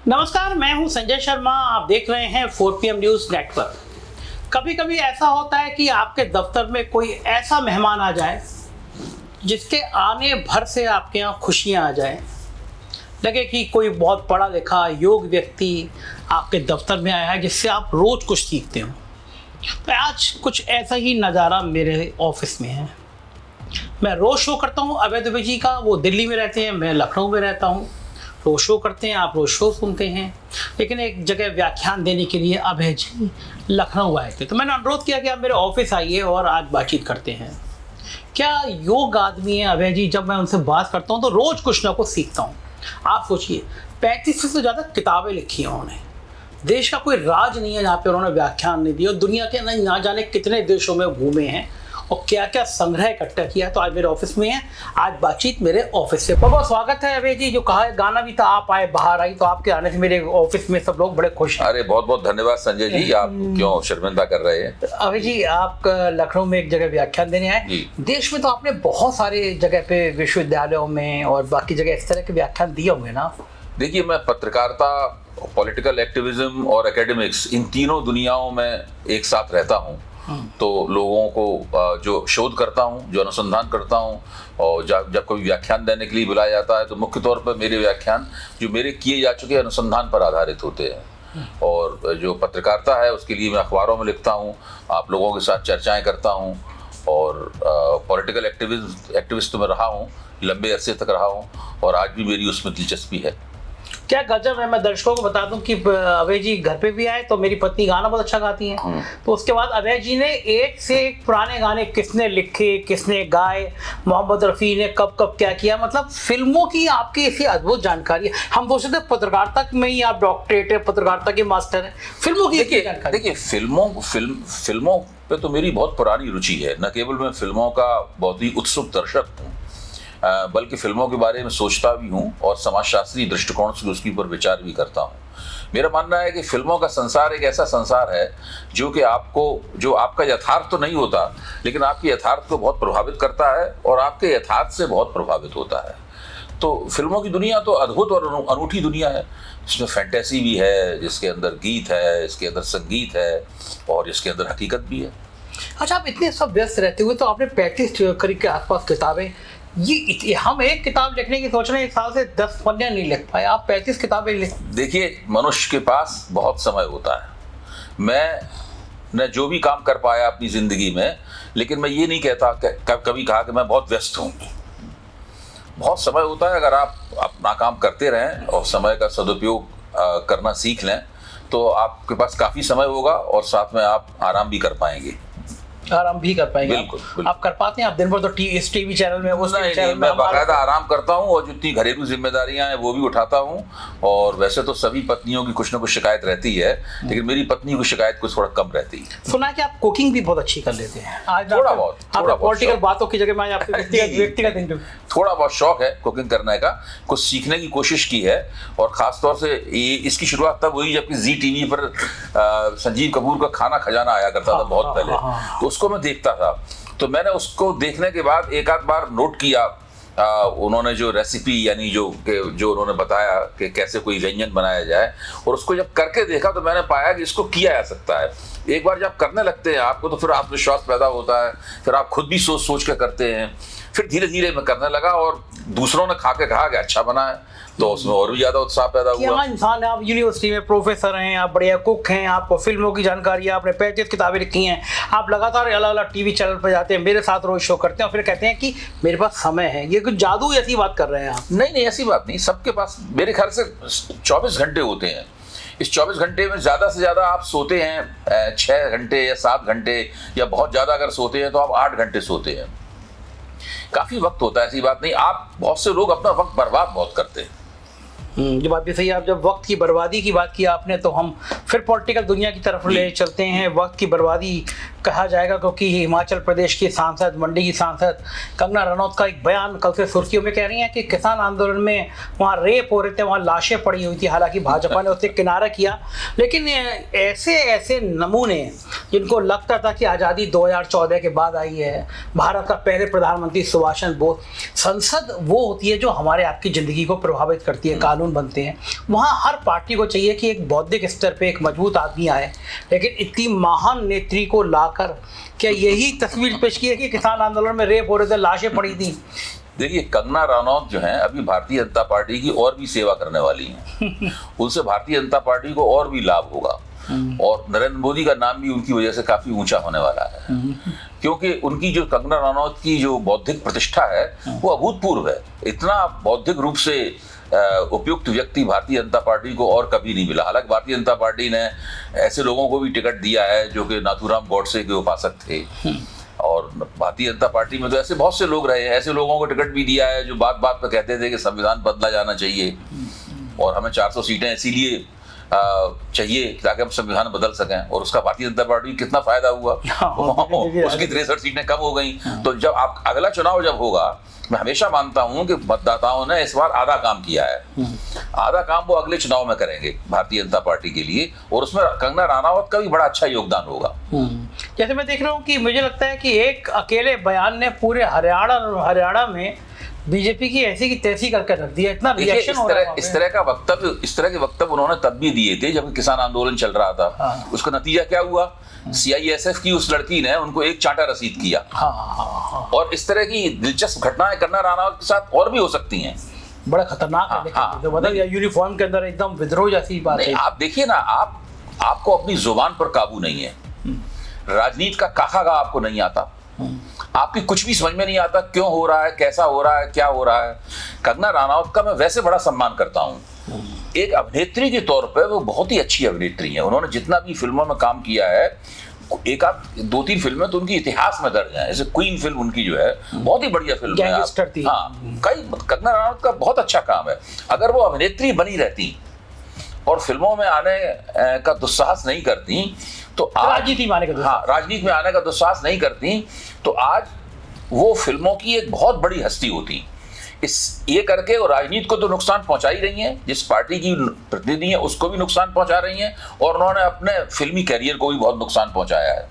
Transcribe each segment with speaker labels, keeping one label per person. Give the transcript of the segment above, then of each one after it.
Speaker 1: नमस्कार, मैं हूं संजय शर्मा। आप देख रहे हैं 4PM न्यूज़ नेटवर्क। कभी कभी ऐसा होता है कि आपके दफ्तर में कोई ऐसा मेहमान आ जाए जिसके आने भर से आपके यहाँ खुशियाँ आ जाए। लगे कि कोई बहुत पढ़ा लिखा योग्य व्यक्ति आपके दफ्तर में आया है जिससे आप रोज़ कुछ सीखते हो। तो आज कुछ ऐसा ही नज़ारा मेरे ऑफिस में है। मैं रोज़ शो करता हूँ अभय दुबे जी का, वो दिल्ली में रहते हैं, मैं लखनऊ में रहता हूँ। रोज़ शो करते हैं, आप रोज़ शो सुनते हैं। लेकिन एक जगह व्याख्यान देने के लिए अभय जी लखनऊ आए थे, तो मैंने अनुरोध किया कि आप मेरे ऑफिस आइए और आज बातचीत करते हैं। क्या योग आदमी है अभय जी। जब मैं उनसे बात करता हूँ तो रोज़ कुछ ना कुछ सीखता हूँ। आप सोचिए, 35 से ज़्यादा किताबें लिखी हैं उन्होंने। देश का कोई राज नहीं है जहाँ पे उन्होंने व्याख्यान नहीं दिया। और दुनिया के ना जाने कितने देशों में घूमे हैं और क्या क्या संग्रह इकट्ठा किया। तो आज मेरे ऑफिस में है, आज बातचीत मेरे ऑफिस से। बहुत स्वागत है अभय जी। जो कहा है गाना भी था, आप आए बाहर आई, तो आपके आने से मेरे ऑफिस में सब लोग बड़े खुश हैं।
Speaker 2: अरे बहुत बहुत धन्यवाद संजय जी, आप क्यों शर्मिंदा कर रहे हैं।
Speaker 1: अभय जी, आप लखनऊ में एक जगह व्याख्यान देने आए। देश में तो आपने बहुत सारे जगह पे विश्वविद्यालयों में और बाकी जगह इस तरह के व्याख्यान दिए होंगे ना।
Speaker 2: देखिए, मैं पत्रकारिता, पॉलिटिकल एक्टिविज्म और एकेडमिक्स, इन तीनों दुनियाओं में एक साथ रहता हूँ। तो लोगों को जो शोध करता हूँ, जो अनुसंधान करता हूँ, और जब कोई व्याख्यान देने के लिए बुलाया जाता है तो मुख्य तौर पर मेरे व्याख्यान जो मेरे किए जा चुके अनुसंधान पर आधारित होते हैं। और जो पत्रकारिता है उसके लिए मैं अखबारों में लिखता हूँ, आप लोगों के साथ चर्चाएं करता हूँ। और पॉलिटिकल एक्टिविस्ट तो मैं रहा हूँ, लंबे अरसे तक रहा हूँ, और आज भी मेरी उसमें दिलचस्पी है।
Speaker 1: क्या गजब है। मैं दर्शकों को बता दूं कि अभय जी घर पे भी आए तो मेरी पत्नी गाना बहुत अच्छा गाती हैं। तो उसके बाद अभय जी ने एक से एक पुराने गाने किसने लिखे, किसने गाए, मोहम्मद रफ़ी ने कब कब क्या किया, मतलब फिल्मों की आपकी ऐसी अद्भुत जानकारी है। हम सोचते थे पत्रकारिता में ही आप डॉक्टरेट है, पत्रकारिता के मास्टर हैं, फिल्मों की जानकारी।
Speaker 2: देखिए, फिल्मों पे तो मेरी बहुत पुरानी रुचि है। न केवल मैं फिल्मों का बहुत ही उत्सुक दर्शक हूँ, बल्कि फिल्मों के बारे में सोचता भी हूँ और समाजशास्त्री दृष्टिकोण से उसके ऊपर विचार भी करता हूँ। मेरा मानना है कि फिल्मों का संसार एक ऐसा संसार है जो कि जो आपका यथार्थ तो नहीं होता, लेकिन आपके यथार्थ को बहुत प्रभावित करता है और आपके यथार्थ से बहुत प्रभावित होता है। तो फिल्मों की दुनिया तो अद्भुत और अनूठी दुनिया है, जिसमें फैंटेसी भी है, जिसके अंदर गीत है, इसके अंदर संगीत है, और जिसके अंदर हकीकत भी है।
Speaker 1: अच्छा, आप इतने सब व्यस्त रहते हुए तो आपने 35 करीब के आसपास किताबें, ये हम एक किताब लिखने की सोच रहे हैं, एक साल से 10 पन्ने नहीं लिख पाए, आप 35 किताबें लिख।
Speaker 2: देखिए, मनुष्य के पास बहुत समय होता है। मैं जो भी काम कर पाया अपनी जिंदगी में, लेकिन मैं ये नहीं कहता कभी कहा कि मैं बहुत व्यस्त हूँ। बहुत समय होता है। अगर आप अपना काम करते रहें और समय का सदुपयोग करना सीख लें तो आपके पास काफ़ी समय होगा और साथ में आप आराम भी कर पाएंगे।
Speaker 1: आराम भी कर पाएंगे।
Speaker 2: बिल्कुल।
Speaker 1: आप कर पाते हैं? आप दिन भर तो इस टीवी चैनल में, उस
Speaker 2: नहीं, मैं बाकायदा आराम करता हूँ और जितनी घरेलू जिम्मेदारियां हैं वो भी उठाता हूँ। और वैसे तो सभी पत्नियों की कुछ ना कुछ शिकायत रहती है, लेकिन मेरी पत्नी की शिकायत कुछ थोड़ा कम रहती है।
Speaker 1: सुना कि आप कुकिंग भी बहुत अच्छी कर लेते हैं। आज
Speaker 2: थोड़ा बहुत
Speaker 1: पॉलिटिकल बातों की जगह मैं आपके व्यक्तिगत इंटरव्यू,
Speaker 2: थोड़ा बहुत शौक है कुकिंग करने का, कुछ सीखने की कोशिश की है। और खासतौर से इसकी शुरुआत तब हुई जबकि जी टीवी पर संजीव कपूर का खाना खजाना आया करता था बहुत पहले, तो उसको मैं देखता था। तो मैंने उसको देखने के बाद एक आध बार नोट किया उन्होंने जो रेसिपी, यानी जो उन्होंने बताया कि कैसे कोई व्यंजन बनाया जाए, और उसको जब करके देखा तो मैंने पाया कि इसको किया जा सकता है। एक बार जब करने लगते हैं आपको तो फिर आत्मविश्वास पैदा होता है, फिर आप खुद भी सोच के करते हैं। फिर धीरे धीरे मैं करने लगा और दूसरों ने खा के कहा कि अच्छा बना है, तो उसमें और भी ज्यादा उत्साह पैदा हुआ।
Speaker 1: क्या इंसान है। आप यूनिवर्सिटी में प्रोफेसर हैं, आप बढ़िया कुक हैं, आपको फिल्मों की जानकारी है, आपने 35 किताबें लिखी हैं, आप लगातार अलग अलग टीवी चैनल पर जाते हैं, मेरे साथ रोज शो करते हैं और फिर कहते हैं कि मेरे पास समय है। ये कुछ जादू ऐसी बात कर रहे हैं आप?
Speaker 2: नहीं, ऐसी बात नहीं। सबके पास मेरे ख्याल से 24 घंटे होते हैं। इस 24 घंटे में ज़्यादा से ज़्यादा आप सोते हैं 6 घंटे या 7 घंटे, या बहुत ज़्यादा अगर सोते हैं तो आप 8 घंटे सोते हैं। काफ़ी वक्त होता है, ऐसी बात नहीं। आप बहुत से लोग अपना वक्त बर्बाद बहुत करते हैं।
Speaker 1: ये बात भी सही है। आप जब वक्त की बर्बादी की बात की आपने, तो हम फिर पॉलिटिकल दुनिया की तरफ ले चलते हैं। वक्त की बर्बादी कहा जाएगा, क्योंकि हिमाचल प्रदेश की सांसद, मंडी की सांसद कंगना रनौत का एक बयान कल से सुर्खियों में कह रही हैं कि किसान आंदोलन में वहाँ रेप हो रहे थे, वहाँ लाशें पड़ी हुई थी। हालांकि भाजपा ने उससे किनारा किया, लेकिन ऐसे ऐसे नमूने जिनको लगता था कि आज़ादी 2014 के बाद आई है, भारत का पहले प्रधानमंत्री सुभाष चंद्र बोस, संसद वो होती है जो हमारे आपकी ज़िंदगी को प्रभावित करती है, कानून बनते हैं। वहाँ हर पार्टी को चाहिए कि एक बौद्धिक स्तर पे एक मजबूत आदमी आए, लेकिन इतनी महान नेत्री को लाकर क्या यही तस्वीर पेश की है कि किसान आंदोलन में रेप हो रहे थे, लाशें पड़ी थी?
Speaker 2: देखिए, कंगना रनौत जो है अभी भारतीय जनता पार्टी की और भी सेवा करने वाली हैं। उनसे भारतीय जनता पार्टी को और भी लाभ होगा, और नरेंद्र मोदी का नाम भी उनकी वजह से काफी ऊंचा होने वाला है, क्योंकि उनकी जो कंगना रनौत की जो बौद्धिक प्रतिष्ठा है वो अभूतपूर्व है। इतना बौद्धिक रूप से उपयुक्त व्यक्ति भारतीय जनता पार्टी को और कभी नहीं मिला। हालांकि भारतीय जनता पार्टी ने ऐसे लोगों को भी टिकट दिया है जो कि नाथूराम गोडसे के उपासक थे, और भारतीय जनता पार्टी में तो ऐसे बहुत से लोग रहे हैं, ऐसे लोगों को टिकट भी दिया है जो बात बात पर कहते थे कि संविधान बदला जाना चाहिए और हमें 400 सीटें इसीलिए चाहिए ताकि हम संविधान बदल सकें, और उसका भारतीय जनता पार्टी कितना फायदा हुआ। उसकी 63 सीटें कम हो गई। तो जब आप अगला चुनाव जब होगा, मैं हमेशा मानता हूं कि मतदाताओं ने इस बार आधा काम किया है, आधा काम वो अगले चुनाव में करेंगे भारतीय जनता पार्टी के लिए, और उसमें कंगना रनौत का भी बड़ा अच्छा योगदान होगा।
Speaker 1: जैसे मैं देख रहा हूँ कि मुझे लगता है कि एक अकेले बयान ने पूरे हरियाणा में बीजेपी की ऐसी की तैसी करके रख दिया। इतना रिएक्शन हो रहा है।
Speaker 2: इस तरह के वक्तव्य उन्होंने तब भी दिए थे जब किसान आंदोलन चल रहा था। उसका नतीजा क्या हुआ? CISF की उस लड़की ने उनको एक चांटा रसीद किया। और इस तरह की दिलचस्प घटनाएं कंगना रनौत के साथ और भी हो सकती हैं।
Speaker 1: बड़ा खतरनाक है। तो बदल या यूनिफॉर्म के अंदर एकदम विद्रोह जैसी बात है।
Speaker 2: आप देखिए ना, आपको अपनी जुबान पर काबू नहीं है, राजनीति का काका आपको नहीं आता, आपकी कुछ भी समझ में नहीं आता, क्यों हो रहा है, कैसा हो रहा है, क्या हो रहा है। कंगना रनौत का मैं वैसे बड़ा सम्मान करता हूं। एक अभिनेत्री के तौर पर वो बहुत ही अच्छी अभिनेत्री है। उन्होंने जितना भी फिल्मों में काम किया है, एक आध 2-3 फिल्में तो उनकी इतिहास में दर्ज हैं। जैसे क्वीन फिल्म उनकी जो है बहुत ही बढ़िया फिल्म है। कंगना रनौत का बहुत अच्छा काम है। अगर वो अभिनेत्री बनी रहती और फिल्मों में आने का दुस्साहस नहीं करती तो
Speaker 1: राजनीति में आने का
Speaker 2: दुस्साहस नहीं करती तो आज वो फिल्मों की एक बहुत बड़ी हस्ती होती। ये करके वो राजनीति को तो नुकसान पहुंचा ही रही हैं, जिस पार्टी की प्रतिनिधि है उसको भी नुकसान पहुंचा रही हैं, और उन्होंने अपने फिल्मी कैरियर को भी बहुत नुकसान पहुंचाया है।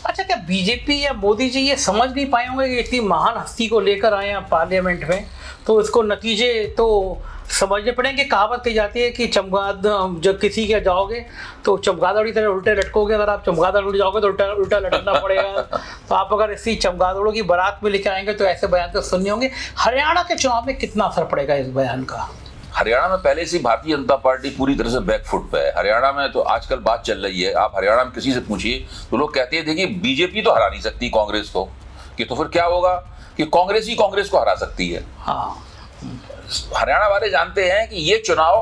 Speaker 1: अच्छा, क्या बीजेपी या मोदी जी ये समझ नहीं पाए होंगे कि इतनी महान हस्ती को लेकर आए हैं पार्लियामेंट में, तो इसको नतीजे तो समझने पड़ेंगे। कहावत कही जाती है कि जब किसी के जाओगे तो चमगादड़ी तरह उल्टे लटकोगे, अगर आप चमगादड़ उड़ जाओगे तो उल्टा लटकना पड़ेगा। तो आप अगर इसी चमगादड़ों की बारात में लेकर आएंगे तो ऐसे बयान तो सुनने होंगे। हरियाणा के चुनाव में कितना असर पड़ेगा इस बयान का?
Speaker 2: हरियाणा में पहले से भारतीय जनता पार्टी पूरी तरह से बैकफुट पे है। हरियाणा में तो आजकल बात चल रही है, आप हरियाणा में किसी से पूछिए तो लोग कहते हैं देखिए बीजेपी तो हरा नहीं सकती कांग्रेस को, कि तो फिर क्या होगा कि कांग्रेस ही कांग्रेस को हरा सकती है। हरियाणा वाले जानते हैं कि ये चुनाव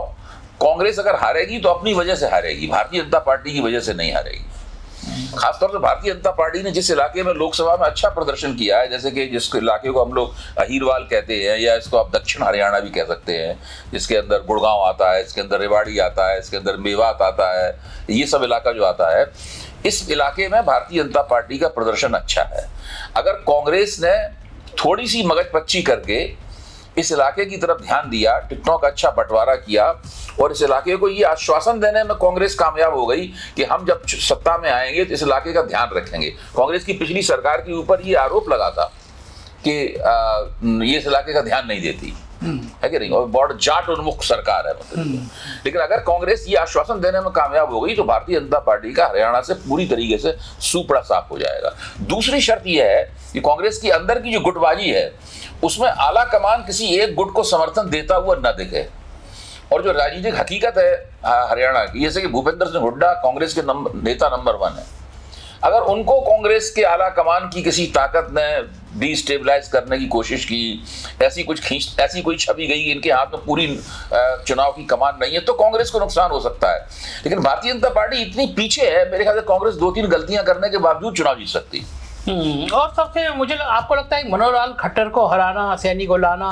Speaker 2: कांग्रेस अगर हारेगी तो अपनी वजह से हारेगी, भारतीय जनता पार्टी की वजह से नहीं हारेगी। खासतौर से भारतीय जनता पार्टी ने जिस इलाके में लोकसभा में अच्छा प्रदर्शन किया है, जैसे कि जिस इलाके को हम लोग अहीरवाल कहते हैं या इसको आप दक्षिण हरियाणा भी कह सकते हैं, जिसके अंदर गुड़गांव आता है, इसके अंदर रेवाड़ी आता है, इसके अंदर मेवात आता है, ये सब इलाका जो आता है, इस इलाके में भारतीय जनता पार्टी का प्रदर्शन अच्छा है। अगर कांग्रेस ने थोड़ी सी मगजपच्ची करके इस इलाके की तरफ ध्यान दिया, टिकटों का अच्छा बंटवारा किया और इस इलाके को ये आश्वासन देने में कांग्रेस कामयाब हो गई कि हम जब सत्ता में आएंगे तो इस इलाके का ध्यान रखेंगे। कांग्रेस की पिछली सरकार के ऊपर ये आरोप लगा था कि ये इस इलाके का ध्यान नहीं देती है कि नहीं, और बहुत जाट उन्मुख सरकार है मतलब। लेकिन अगर कांग्रेस ये आश्वासन देने में कामयाब हो गई तो भारतीय जनता पार्टी का हरियाणा से पूरी तरीके से सूपड़ा साफ हो जाएगा। दूसरी शर्त यह है कि कांग्रेस की अंदर की जो गुटबाजी है उसमें आला कमान किसी एक गुट को समर्थन देता हुआ न दिखे, और जो राजनीतिक हकीकत है हरियाणा की, जैसे कि भूपेंद्र सिंह हुड्डा कांग्रेस के नेता नंबर 1 है, अगर उनको कांग्रेस के आला कमान की किसी ताकत ने डिस्टेबलाइज करने की कोशिश की, ऐसी कोई छवि गई कि इनके हाथ में पूरी चुनाव की कमान नहीं है, तो कांग्रेस को नुकसान हो सकता है। लेकिन भारतीय जनता पार्टी इतनी पीछे है, मेरे ख्याल से कांग्रेस 2-3 गलतियां करने के बावजूद चुनाव जीत सकती।
Speaker 1: और सबसे आपको लगता है मनोहर लाल खट्टर को हराना, सैनी को लाना,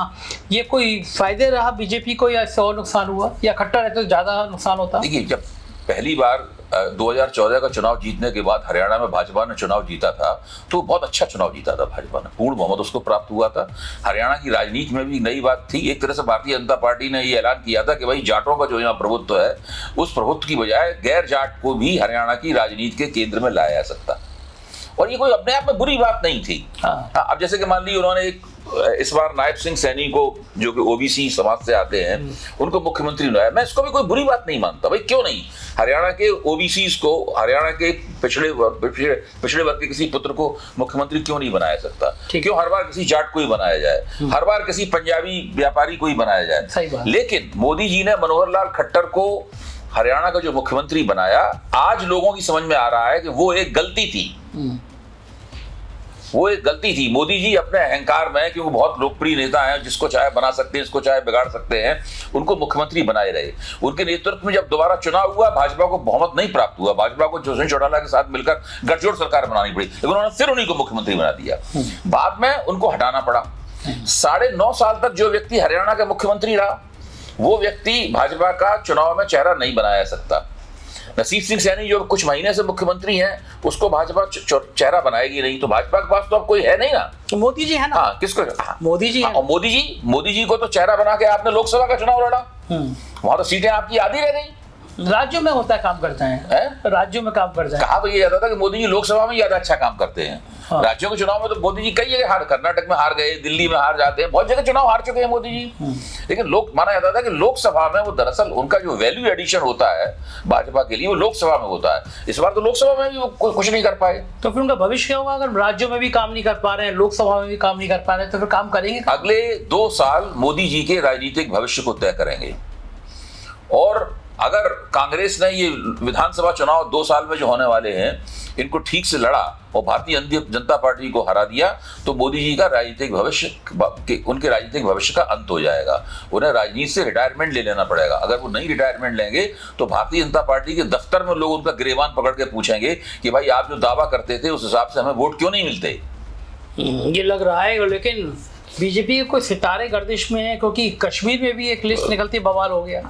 Speaker 1: ये कोई फायदे रहा बीजेपी को या इससे और नुकसान हुआ, या खट्टर रहते तो ज्यादा नुकसान होता?
Speaker 2: देखिए, जब पहली बार 2014 का चुनाव जीतने के बाद हरियाणा में भाजपा ने चुनाव जीता था, तो बहुत अच्छा चुनाव जीता था भाजपा ने, पूर्ण बहुमत उसको प्राप्त हुआ था। हरियाणा की राजनीति में भी नई बात थी। एक तरह से भारतीय जनता पार्टी ने ये ऐलान किया था कि भाई जाटों का जो यहाँ प्रभुत्व है, उस प्रभुत्व की बजाय गैर जाट को भी हरियाणा की राजनीति के केंद्र में लाया जा सकता, और ये कोई अपने आप में बुरी बात नहीं थी। अब जैसे कि मान लीजिए उन्होंने इस बार नायब सिंह सैनी को, जो कि ओबीसी समाज से आते हैं, उनको मुख्यमंत्री बनाया। मैं इसको भी कोई बुरी बात नहीं मानता। भाई क्यों नहीं, हरियाणा के ओबीसी को, हरियाणा के पिछड़े वर्ग के किसी पुत्र को मुख्यमंत्री क्यों नहीं बनाया सकता? क्यों हर बार किसी जाट को ही बनाया जाए, हर बार किसी पंजाबी व्यापारी को ही बनाया जाए? लेकिन मोदी जी ने मनोहर लाल खट्टर को हरियाणा का जो मुख्यमंत्री बनाया, आज लोगों की समझ में आ रहा है कि वो एक गलती थी। वो एक गलती थी। मोदी जी अपने अहंकार में, क्योंकि बहुत लोकप्रिय नेता हैं, जिसको चाहे बना सकते हैं, जिसको चाहे बिगाड़ सकते हैं, उनको मुख्यमंत्री बनाए रहे। उनके नेतृत्व में जब दोबारा चुनाव हुआ, भाजपा को बहुमत नहीं प्राप्त हुआ, भाजपा को जोशी चौटाला के साथ मिलकर गठजोड़ सरकार बनानी पड़ी, लेकिन उन्होंने फिर उन्हीं को मुख्यमंत्री बना दिया। बाद में उनको हटाना पड़ा। 9.5 साल तक जो व्यक्ति हरियाणा का मुख्यमंत्री रहा, वो व्यक्ति भाजपा का चुनाव में चेहरा नहीं बनाया सकता। नसीब सिंह सैनी जो कुछ महीने से मुख्यमंत्री हैं, उसको भाजपा चेहरा बनाएगी नहीं, तो भाजपा के पास तो अब कोई है नहीं ना।
Speaker 1: मोदी जी है ना।
Speaker 2: हाँ, किसको?
Speaker 1: मोदी जी है।
Speaker 2: और मोदी जी को तो चेहरा बना के आपने लोकसभा का चुनाव लड़ा, वहां तो सीटें आपकी आधी रह गई।
Speaker 1: राज्यों में होता है, काम करते हैं, राज्यों में काम करते हैं।
Speaker 2: कहा तो ये जाता था कि मोदी जी लोकसभा में ज्यादा अच्छा काम करते हैं। हाँ। राज्यों के चुनाव में तो मोदी जी कई जगह हार, कर्नाटक में हार गए, दिल्ली में हार जाते हैं, बहुत जगह चुनाव हार चुके हैं मोदी जी। लेकिन लोग माना जाता था कि लोकसभा में वो दरअसल उनका जो वैल्यू एडिशन होता है भाजपा के लिए, वो लोकसभा में होता है। इस बार तो लोकसभा में भी वो कुछ नहीं कर पाए।
Speaker 1: तो फिर उनका भविष्य क्या होगा? अगर राज्यों में भी काम नहीं कर पा रहे हैं, लोकसभा में भी काम नहीं कर पा रहे हैं, तो फिर काम करेंगे?
Speaker 2: अगले 2 साल मोदी जी के राजनीतिक भविष्य को तय करेंगे। और अगर कांग्रेस ने ये विधानसभा चुनाव 2 साल में जो होने वाले हैं, इनको ठीक से लड़ा और भारतीय जनता पार्टी को हरा दिया, तो मोदी जी का राजनीतिक भविष्य, उनके राजनीतिक भविष्य का अंत हो जाएगा। उन्हें राजनीति से रिटायरमेंट ले लेना पड़ेगा। अगर वो नहीं रिटायरमेंट लेंगे, तो भारतीय जनता पार्टी के दफ्तर में लोग उनका गिरेबान पकड़ के पूछेंगे कि भाई आप जो दावा करते थे, उस हिसाब से हमें वोट क्यों नहीं मिलते।
Speaker 1: ये लग रहा है। लेकिन बीजेपी के कोई सितारे गर्दिश में है, क्योंकि कश्मीर में भी एक लिस्ट निकलती, बवाल हो गया।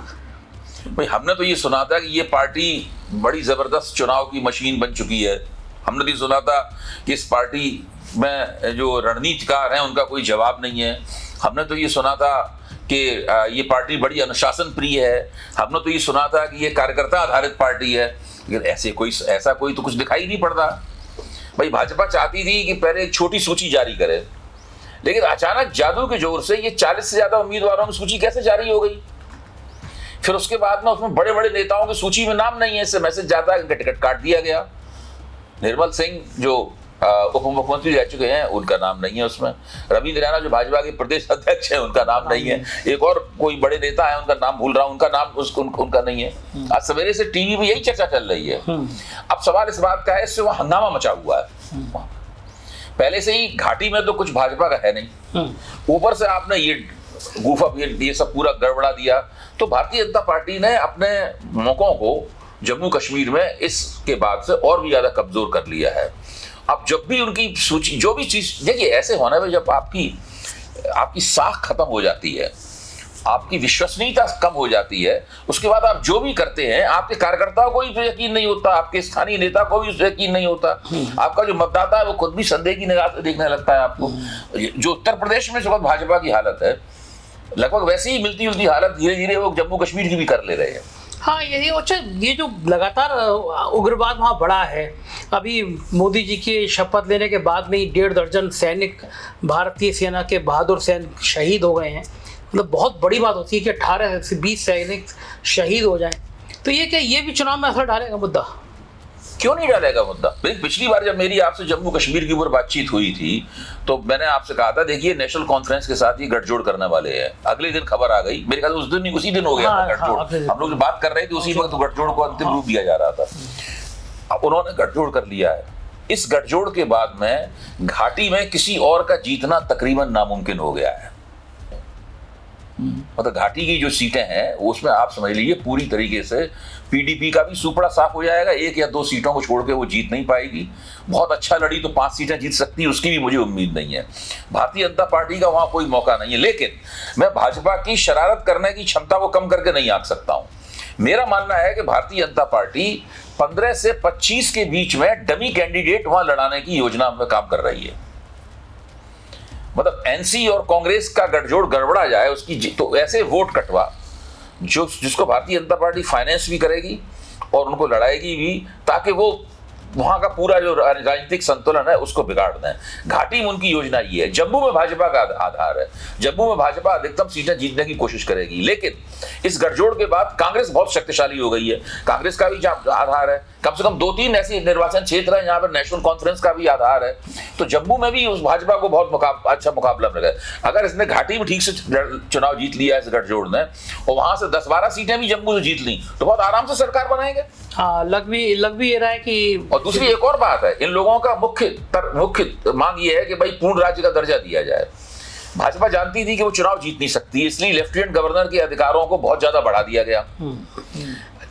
Speaker 2: भाई हमने तो ये सुना था कि ये पार्टी बड़ी जबरदस्त चुनाव की मशीन बन चुकी है। हमने भी सुना था कि इस पार्टी में जो रणनीतिकार हैं, उनका कोई जवाब नहीं है। हमने तो ये सुना था कि ये पार्टी बड़ी अनुशासन प्रिय है। हमने तो ये सुना था कि ये कार्यकर्ता आधारित पार्टी है। लेकिन ऐसा कोई तो कुछ दिखाई नहीं पड़ता। भाई भाजपा चाहती थी कि पहले एक छोटी सूची जारी करे, लेकिन अचानक जादू के जोर से ये 40 से ज्यादा उम्मीदवारों की सूची कैसे जारी हो गई? फिर उसके बाद में उसमें बड़े बड़े नेताओं की सूची में नाम नहीं है, इससे मैसेज जाता है कि टिकट काट दिया गया। निर्मल सिंह जो उप मुख्यमंत्री रह चुके हैं, उनका नाम नहीं है उसमें। रविंद्र रैना जो भाजपा के प्रदेश अध्यक्ष हैं, उनका नाम नहीं है। एक और कोई बड़े नेता है, उनका नाम भूल रहा हूं, उनका नाम उनका नहीं है। आज सवेरे से टीवी में यही चर्चा चल रही है। अब सवाल इस बात का है, इससे वहां हंगामा मचा हुआ है। पहले से ही घाटी में तो कुछ भाजपा का है नहीं, ऊपर से आपने ये सब पूरा गड़बड़ा दिया। तो भारतीय जनता पार्टी ने अपने मौकों को जम्मू कश्मीर में इसके बाद से और भी ज्यादा कमजोर कर लिया है। अब जब भी उनकी सूची, जो भी चीज, देखिए ऐसे होने में जब आपकी साख खत्म हो जाती है, आपकी विश्वसनीयता कम हो जाती है, उसके बाद आप जो भी करते हैं, आपके कार्यकर्ताओं को भी यकीन नहीं होता, आपके स्थानीय नेता को भी यकीन नहीं होता, आपका जो मतदाता है वो खुद भी संदेह की निगाह से देखने लगता है आपको। जो उत्तर प्रदेश में इस वक्त भाजपा की हालत है, लगभग वैसी ही मिलती जुलती हालत धीरे धीरे वो जम्मू कश्मीर की भी कर ले रहे हैं।
Speaker 1: हाँ, ये जो लगातार उग्रवाद वहाँ बढ़ा है, अभी मोदी जी की शपथ लेने के बाद में ही 1.5 दर्जन सैनिक भारतीय सेना के बहादुर सैनिक शहीद हो गए हैं। मतलब बहुत बड़ी बात होती है कि 18 से 20 सैनिक शहीद हो जाएं। तो ये क्या, ये भी चुनाव में असर डालेगा मुद्दा?
Speaker 2: क्यों नहीं डालेगा मुद्दा? पिछली बार जब मेरी आपसे जम्मू कश्मीर की ऊपर बातचीत हुई थी, तो मैंने आपसे कहा था, देखिए नेशनल कॉन्फ्रेंस के साथ ही गठजोड़ करने वाले हैं। अगले दिन खबर आ गई, मेरे ख्याल उस दिन उसी दिन हो गया था गठजोड़। हम लोग बात कर रहे थे, उसी वक्त गठजोड़ को अंतिम रूप दिया जा रहा था। अब उन्होंने गठजोड़ कर लिया है। इस गठजोड़ के बाद में घाटी में किसी और का जीतना तकरीबन नामुमकिन हो गया है। मतलब घाटी की जो सीटें हैं, उसमें आप समझ लीजिए पूरी तरीके से पीडीपी का भी सुपड़ा साफ हो जाएगा। 1 या 2 सीटों को छोड़ के वो जीत नहीं पाएगी। बहुत अच्छा लड़ी तो 5 सीटें जीत सकती है, उसकी भी मुझे उम्मीद नहीं है। भारतीय जनता पार्टी का वहां कोई मौका नहीं है। लेकिन मैं भाजपा की शरारत करने की क्षमता को कम करके नहीं आंक सकता हूं। मेरा मानना है कि भारतीय जनता पार्टी 15 से 25 के बीच में डमी कैंडिडेट वहां लड़ाने की योजना में काम कर रही है। मतलब एनसी और कांग्रेस का गठजोड़ गड़बड़ा जाए उसकी, तो ऐसे वोट कटवा जिसको भारतीय जनता पार्टी फाइनेंस भी करेगी और उनको लड़ाएगी भी, ताकि वो वहां का पूरा जो राजनीतिक संतुलन है उसको बिगाड़ दें। घाटी में उनकी योजना ये है। जम्मू में भाजपा का आधार है, जम्मू में भाजपा अधिकतम सीटें जीतने की कोशिश करेगी, लेकिन इस गठजोड़ के बाद कांग्रेस बहुत शक्तिशाली हो गई है। कांग्रेस का भी आधार है, कम से कम 2-3 ऐसे निर्वाचन क्षेत्र है जहां पर नेशनल कॉन्फ्रेंस का भी आधार है। तो जम्मू में भी उस भाजपा को बहुत अच्छा मुकाबला मिल रहा है। अगर इसने घाटी में ठीक से चुनाव जीत लिया इस गठजोड़ ने और वहां से 10-12 सीटें भी जम्मू से जीत ली तो बहुत आराम से सरकार बनाएंगे।
Speaker 1: हाँ, लग भी ये रहा है कि,
Speaker 2: और दूसरी एक और बात है, इन लोगों का मुख्य मांग ये है कि भाई पूर्ण राज्य का दर्जा दिया जाए। भाजपा जानती थी कि वो चुनाव जीत नहीं सकती, इसलिए लेफ्टिनेंट गवर्नर के अधिकारों को बहुत ज्यादा बढ़ा दिया गया,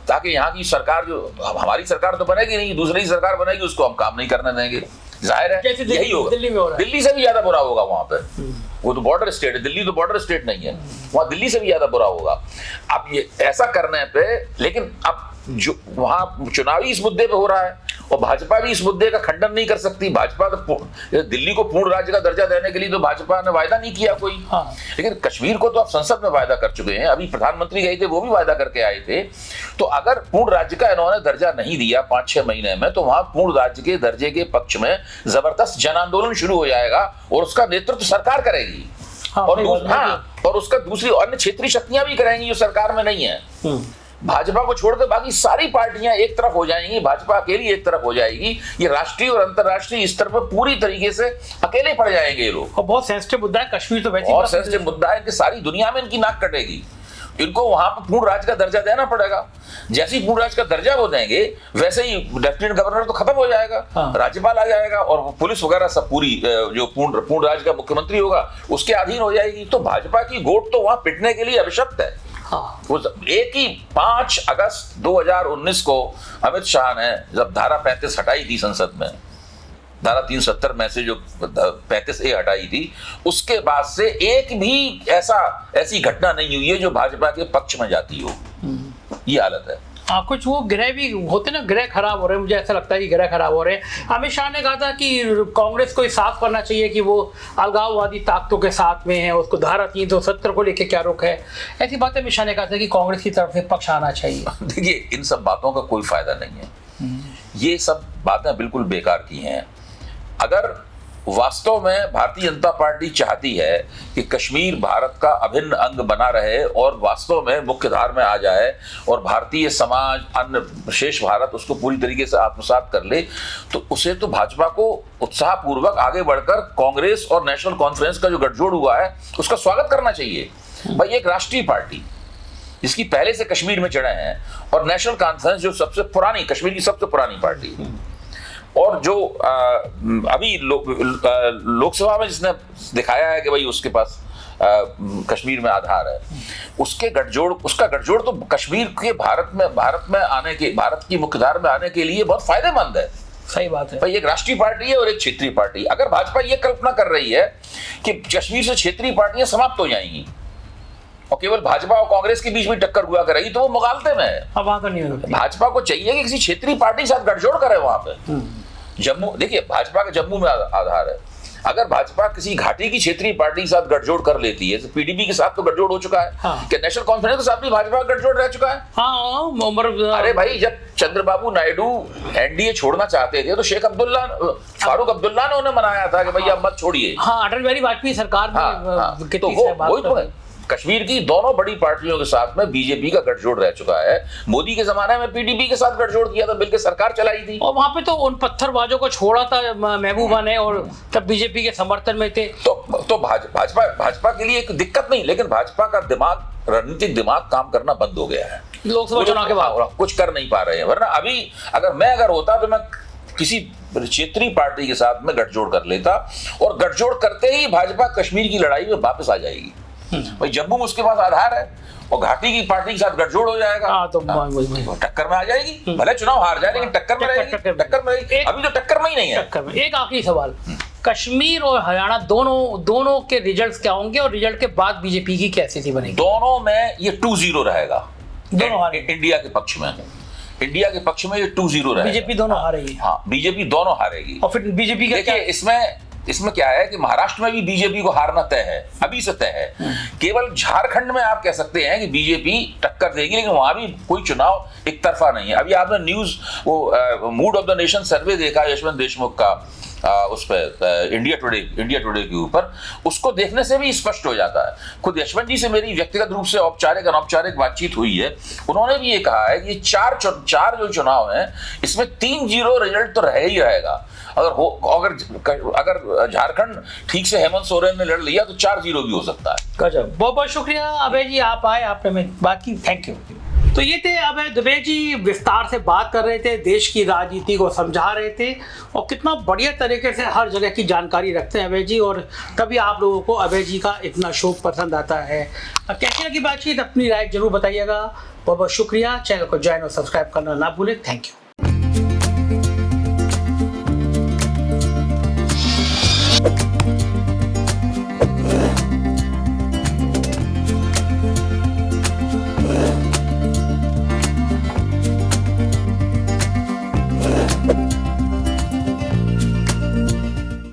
Speaker 2: ताकि यहाँ की सरकार, जो हमारी सरकार तो बनेगी नहीं, दूसरी सरकार बनेगी, उसको हम काम नहीं करने देंगे। जाहिर है यही होगा।
Speaker 1: दिल्ली में हो रहा है।
Speaker 2: दिल्ली से भी ज्यादा बुरा होगा वहां पे। वो तो बॉर्डर स्टेट है, दिल्ली तो बॉर्डर स्टेट नहीं है, वहां दिल्ली से भी ज्यादा बुरा होगा। अब ये ऐसा करने पे, लेकिन अब जो वहां चुनावी इस मुद्दे पे हो रहा है और भाजपा भी इस मुद्दे का खंडन नहीं कर सकती। भाजपा तो दिल्ली को पूर्ण राज्य का दर्जा देने के लिए तो भाजपा ने वायदा नहीं किया कोई। हाँ। लेकिन कश्मीर को तो आप संसद में वायदा कर चुके हैं, अभी प्रधानमंत्री गए थे वो भी वायदा करके आए थे। तो अगर पूर्ण राज्य का इन्होंने दर्जा नहीं दिया 5-6 महीने में, तो वहां पूर्ण राज्य के दर्जे के पक्ष में जबरदस्त जन आंदोलन शुरू हो जाएगा और उसका नेतृत्व सरकार करेगी। और उसका दूसरी अन्य क्षेत्रीय शक्तियां भी करेंगी जो सरकार में नहीं है। भाजपा को छोड़कर बाकी सारी पार्टियां एक तरफ हो जाएंगी, भाजपा अकेली एक तरफ हो जाएगी। ये राष्ट्रीय और अंतर्राष्ट्रीय स्तर पर पूरी तरीके से अकेले पड़ जाएंगे ये लोग।
Speaker 1: और बहुत सेंसिटिव मुद्दा है कश्मीर, तो वैसे
Speaker 2: बहुत सेंसिटिव मुद्दा है कि सारी दुनिया में इनकी नाक कटेगी। इनको वहां पर पूर्ण राज्य का दर्जा देना पड़ेगा। जैसे ही पूर्ण राज्य का दर्जा वो देंगे वैसे ही लेफ्टिनेंट गवर्नर तो खत्म हो जाएगा। हाँ। राज्यपाल आ जाएगा और पुलिस वगैरह सब पूरी जो पूर्ण राज्य का मुख्यमंत्री होगा उसके अधीन हो जाएगी। तो भाजपा की गोट तो वहां पिटने के लिए अभिशप्त है। हाँ। एक ही 5 अगस्त 2019 को अमित शाह ने जब धारा 35 हटाई थी संसद में, धारा 370 में से जो 35A हटाई थी, उसके बाद से एक भी ऐसी घटना नहीं हुई है जो भाजपा के पक्ष में जाती हो। ये हालत है।
Speaker 1: हाँ, कुछ वो ग्रह भी होते ना, ग्रह खराब हो रहे हैं। मुझे ऐसा लगता है कि ग्रह खराब हो रहे हैं। अमित शाह ने कहा था कि कांग्रेस को साफ करना चाहिए कि वो अलगाववादी ताकतों के साथ में है, उसको धारा 370 को लेके क्या रुख है। ऐसी बातें अमित शाह ने कहा था कि कांग्रेस की तरफ से पक्ष आना चाहिए।
Speaker 2: देखिए, इन सब बातों का कोई फायदा नहीं है। ये सब बातें बिल्कुल बेकार की हैं। अगर वास्तव में भारतीय जनता पार्टी चाहती है कि कश्मीर भारत का अभिन्न अंग बना रहे और वास्तव में मुख्य धारा में आ जाए और भारतीय समाज, अन्य शेष भारत उसको पूरी तरीके से आत्मसात कर ले, तो उसे तो भाजपा को उत्साहपूर्वक आगे बढ़कर कांग्रेस और नेशनल कॉन्फ्रेंस का जो गठजोड़ हुआ है उसका स्वागत करना चाहिए। भाई, एक राष्ट्रीय पार्टी जिसकी पहले से कश्मीर में जड़ें हैं और नेशनल कॉन्फ्रेंस जो सबसे पुरानी, कश्मीर की सबसे पुरानी पार्टी, और जो अभी लोकसभा में जिसने दिखाया है कि भाई उसके पास कश्मीर में आधार है, उसका गठजोड़ तो कश्मीर के भारत की मुख्यधारा में आने के लिए बहुत फायदेमंद है।
Speaker 1: सही बात है
Speaker 2: भाई, एक राष्ट्रीय पार्टी है और एक क्षेत्रीय पार्टी। अगर भाजपा ये कल्पना कर रही है कि कश्मीर से क्षेत्रीय पार्टियां समाप्त हो जाएंगी और केवल भाजपा और कांग्रेस के बीच में टक्कर हुआ करेगी, तो वो मुगालते में है।
Speaker 1: वहां तो नहीं होगा।
Speaker 2: भाजपा को चाहिए कि किसी क्षेत्रीय पार्टी के साथ गठजोड़ करे वहां पे। जम्मू, देखिए, भाजपा का जम्मू में आधार है। अगर भाजपा किसी घाटी की क्षेत्रीय पार्टी के साथ गठजोड़ कर लेती है, तो पीडीपी के साथ तो गठजोड़ हो चुका है। हाँ। क्या नेशनल कॉन्फ्रेंस के साथ भी भाजपा का गठजोड़ रह चुका है?
Speaker 1: हाँ,
Speaker 2: अरे भाई, जब चंद्रबाबू नायडू एनडीए छोड़ना चाहते थे तो शेख फारूक अब्दुल्ला ने उन्हें मनाया था कि भाई अब मत छोड़िए।
Speaker 1: हाँ, अटल बिहारी वाजपेयी सरकार में
Speaker 2: तो वही तो है। कश्मीर की दोनों बड़ी पार्टियों के साथ में बीजेपी का गठजोड़ रह चुका है। मोदी के जमाने में पीडीपी के साथ गठजोड़ किया था, मिलकर सरकार चलाई थी।
Speaker 1: और वहां पे तो उन पत्थरबाजों को छोड़ा था महबूबा ने, और तब बीजेपी के समर्थन में थे।
Speaker 2: तो भाजपा के लिए एक दिक्कत नहीं, लेकिन भाजपा का दिमाग, रणनीतिक दिमाग काम करना बंद हो गया है
Speaker 1: लोकसभा चुनाव के बाद।
Speaker 2: कुछ कर नहीं पा रहे हैं। वरना अभी अगर होता तो मैं किसी क्षेत्रीय पार्टी के साथ में गठजोड़ कर लेता, और गठजोड़ करते ही भाजपा कश्मीर की लड़ाई में वापस आ जाएगी। भाई, जम्मू में उसके पास आधार है और घाटी की पार्टी के साथ गठजोड़ हो जाएगा।
Speaker 1: तो
Speaker 2: टक्कर में आ जाएगी। भले चुनाव हार जाए, लेकिन टक्कर में रहेगी। अभी तो टक्कर में ही नहीं है।
Speaker 1: एक आखिरी सवाल, कश्मीर और हरियाणा दोनों के रिजल्ट्स क्या होंगे और रिजल्ट के बाद बीजेपी की क्या स्थिति बनेगी?
Speaker 2: दोनों में ये 2-0 रहेगा, दोनों इंडिया के पक्ष में। इंडिया के पक्ष में ये 2-0 रहेगा।
Speaker 1: बीजेपी दोनों हारेगी।
Speaker 2: हाँ, बीजेपी दोनों हारेगी।
Speaker 1: और फिर बीजेपी का क्या?
Speaker 2: देखिए इसमें क्या है कि महाराष्ट्र में भी बीजेपी को हारना तय है, अभी से तय है। केवल झारखंड में आप कह सकते हैं कि बीजेपी टक्कर देगी, लेकिन वहां भी कोई चुनाव एक तरफा नहीं है। अभी आपने न्यूज वो मूड ऑफ द नेशन सर्वे देखा यशवंत देशमुख का, उस पर इंडिया टुडे के ऊपर, उसको देखने से भी स्पष्ट हो जाता है। खुद यशवंत जी से मेरी व्यक्तिगत रूप से औपचारिक अनौपचारिक बातचीत हुई है, उन्होंने भी ये कहा है कि चार जो चुनाव हैं इसमें 3-0 रिजल्ट तो रह ही रहेगा। अगर झारखंड ठीक से हेमंत सोरेन ने लड़ लिया तो 4-0 भी हो सकता है।
Speaker 1: गजब, बहुत बहुत शुक्रिया अभय जी, आप आए, आपने बाकी थैंक यू। तो ये थे अभय दुबे जी, विस्तार से बात कर रहे थे, देश की राजनीति को समझा रहे थे और कितना बढ़िया तरीके से हर जगह की जानकारी रखते हैं अभय जी। और तभी आप लोगों को अभय जी का इतना शो पसंद आता है। कैसी लगी बातचीत, अपनी राय जरूर बताइएगा। बहुत बहुत शुक्रिया। चैनल को ज्वाइन और सब्सक्राइब करना ना भूलें। Thank you.